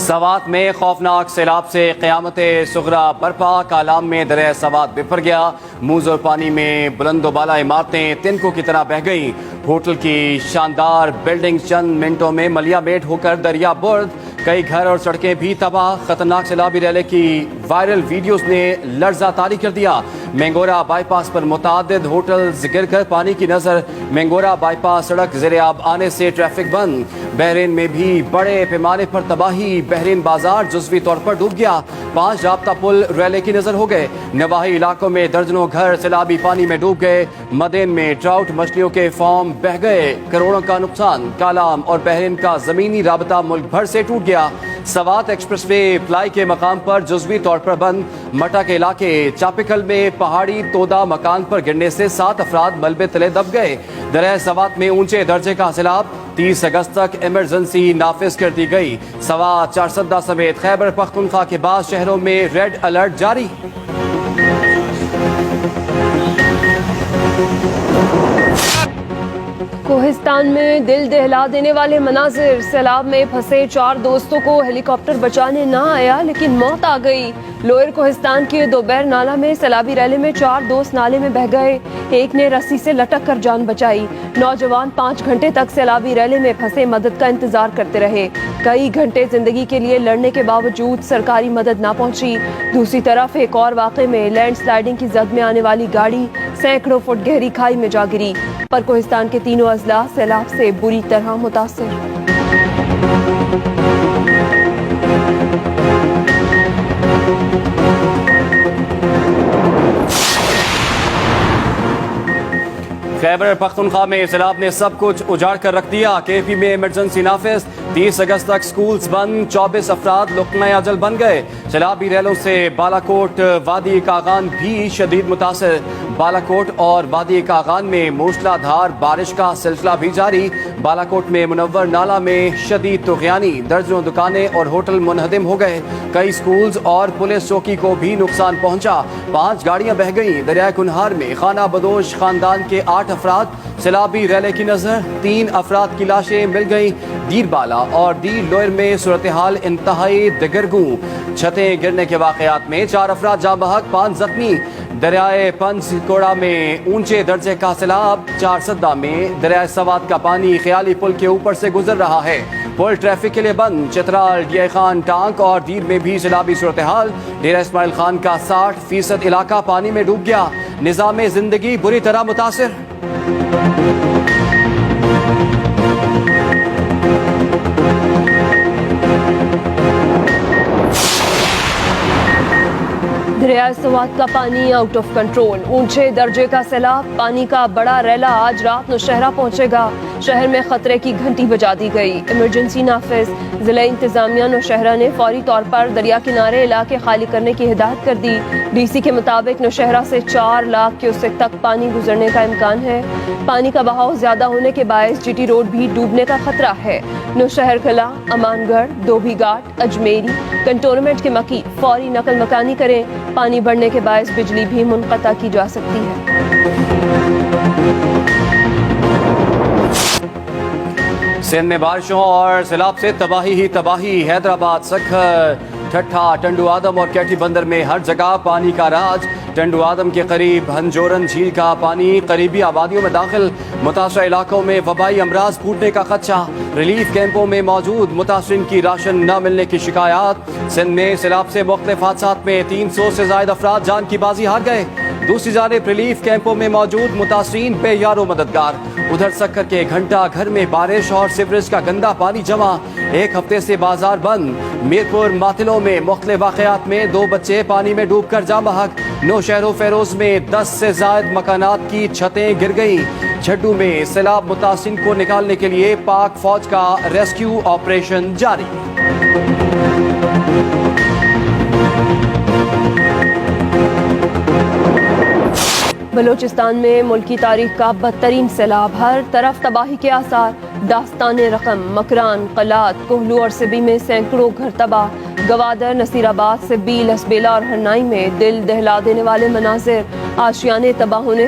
سوات میں خوفناک سیلاب سے قیامت صغرا برپا، کالام میں دریا سوات بفر گیا، موز اور پانی میں بلند و بالا عمارتیں تنکوں کی طرح بہہ گئیں۔ ہوٹل کی شاندار بلڈنگ چند منٹوں میں ملیا میٹ ہو کر دریا برد، کئی گھر اور سڑکیں بھی تباہ۔ خطرناک سیلابی ریلے کی وائرل ویڈیوز نے لرزہ طاری کر دیا۔ مینگورہ بائی پاس پر متعدد ہوٹلز گر کر پانی کی نظر، مینگورہ بائی پاس سڑک زیر آب آنے سے ٹریفک بند۔ بحرین میں بھی بڑے پیمانے پر تباہی، بحرین بازار جزوی طور پر ڈوب گیا، 5 رابطہ پل ریلے کی نظر ہو گئے۔ نواحی علاقوں میں درجنوں گھر سیلابی پانی میں ڈوب گئے۔ مدین میں ٹراؤٹ مچھلیوں کے فارم بہہ گئے، کروڑوں کا نقصان۔ کالام اور بحرین کا زمینی رابطہ ملک بھر سے ٹوٹ گیا۔ سوات ایکسپریس وے پلائی کے مقام پر جزوی طور پر بند۔ مٹا کے علاقے چاپکل میں پہاڑی تودا مکان پر گرنے سے 7 افراد ملبے تلے دب گئے۔ دریا سوات میں اونچے درجے کا سیلاب، 30 اگست تک ایمرجنسی نافذ کر دی گئی۔ سوات، چارسدہ سمیت خیبر پختونخوا کے بعض شہروں میں ریڈ الرٹ جاری۔ کوہستان میں دل دہلا دینے والے مناظر، سیلاب میں پھنسے 4 دوستوں کو ہیلی کاپٹر بچانے نہ آیا لیکن موت آ گئی۔ لوئر کوہستان کے دوبیر نالہ میں سیلابی ریلے میں 4 دوست نالے میں بہہ گئے، ایک نے رسی سے لٹک کر جان بچائی۔ نوجوان 5 گھنٹے تک سیلابی ریلے میں پھنسے مدد کا انتظار کرتے رہے، کئی گھنٹے زندگی کے لیے لڑنے کے باوجود سرکاری مدد نہ پہنچی۔ دوسری طرف ایک اور واقعے میں لینڈ سلائیڈنگ کی زد میں آنے والی گاڑی سینکڑوں فٹ گہری کھائی میں جا گری۔ پر کوہستان کے تینوں اضلاع سیلاب سے بری طرح متاثر۔ خیبر پختونخوا میں سیلاب نے سب کچھ اجاڑ کر رکھ دیا۔ کے پی میں ایمرجنسی نافذ، 30 اگست تک سکولز بند، 24 افراد لقمہ اجل بن گئے۔ سیلابی ریلوں سے بالاکوٹ وادی کاغان بھی شدید متاثر۔ بالاکوٹ اور وادی کاغان میں موسلا دھار بارش کا سلسلہ بھی جاری۔ بالاکوٹ میں منور نالہ میں شدید طغیانی، درجنوں دکانیں اور ہوٹل منہدم ہو گئے، کئی سکولز اور پولیس چوکی کو بھی نقصان پہنچا، 5 گاڑیاں بہہ گئیں۔ دریائے کنہار میں خانہ بدوش خاندان کے 8 افراد سیلابی ریلے کی نظر، 3 افراد کی لاشیں مل گئیں۔ دیر بالا اور دیر لوئر میں صورتحال انتہائی دگرگوں، چھتیں گرنے کے واقعات میں 4 افراد جاں بحق، 5 زخمی۔ دریائے پنسکوڑا میں اونچے درجے کا سیلاب، چارسدہ میں دریائے سوات کا پانی خیالی پل کے اوپر سے گزر رہا ہے، پل ٹریفک کے لیے بند۔ چترال، ڈی خان، ٹانک اور دیر میں بھی سیلابی صورتحال، ڈیرہ اسماعیل خان کا 60% علاقہ پانی میں ڈوب گیا، نظام زندگی بری طرح متاثر۔ دریائے سوات کا پانی آؤٹ آف کنٹرول، اونچے درجے کا سیلاب، پانی کا بڑا ریلا آج رات نوشہرہ پہنچے گا، شہر میں خطرے کی گھنٹی بجا دی گئی، ایمرجنسی نافذ۔ ضلع انتظامیہ نوشہرہ نے فوری طور پر دریا کنارے علاقے خالی کرنے کی ہدایت کر دی۔ ڈی سی کے مطابق نوشہرہ سے 4 لاکھ کیوسک تک پانی گزرنے کا امکان ہے۔ پانی کا بہاؤ زیادہ ہونے کے باعث جی ٹی روڈ بھی ڈوبنے کا خطرہ ہے۔ نوشہر قلعہ، امان گڑھ، دھوبی گھاٹ، اجمیری، کنٹونمنٹ کے مکی فوری نقل مکانی کریں، پانی بڑھنے کے باعث بجلی بھی منقطع کی جا سکتی ہے۔ سندھ میں بارشوں اور سیلاب سے تباہی ہی تباہی، حیدرآباد، سکھر، ٹھٹھا، ٹنڈو آدم اور کیٹی بندر میں ہر جگہ پانی کا راج۔ ٹنڈو آدم کے قریب ہنجورن جھیل کا پانی قریبی آبادیوں میں داخل، متاثرہ علاقوں میں وبائی امراض پھوٹنے کا خدشہ، ریلیف کیمپوں میں موجود متاثرین کی راشن نہ ملنے کی شکایات۔ سندھ میں سیلاب سے مختلف حادثات میں 300 سے زائد افراد جان کی بازی ہار گئے، دوسری جانب ریلیف کیمپوں میں موجود متاثرین بے یار و مددگار۔ ادھر سکھر کے گھنٹہ گھر میں بارش اور سیوریج کا گندا پانی جمع، 1 ہفتے سے بازار بند۔ میرپور ماتلوں میں مختلف واقعات میں 2 بچے پانی میں ڈوب کر جاں بحق۔ نوشہر و فیروز میں 10 سے زائد مکانات کی چھتیں گر گئیں۔ جھڈو میں سیلاب متاثرین کو نکالنے کے لیے پاک فوج کا ریسکیو آپریشن جاری۔ بلوچستان میں ملکی تاریخ کا بدترین سیلاب، ہر طرف تباہی کے آثار، داستان رقم، مکران، قلات، کوہلو اور سبی میں سینکڑوں گھر تباہ، گوادر، نصیر آباد، سبی، لسبیلا اور ہرنائی میں دل دہلا دینے والے مناظر، آشیانے تباہ ہونے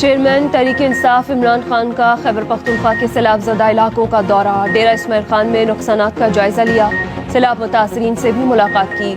چیئرمین تحریک انصاف عمران خان کا خیبر پختونخوا کے سیلاب زدہ علاقوں کا دورہ، ڈیرہ اسماعیل خان میں نقصانات کا جائزہ لیا، سیلاب متاثرین سے بھی ملاقات کی۔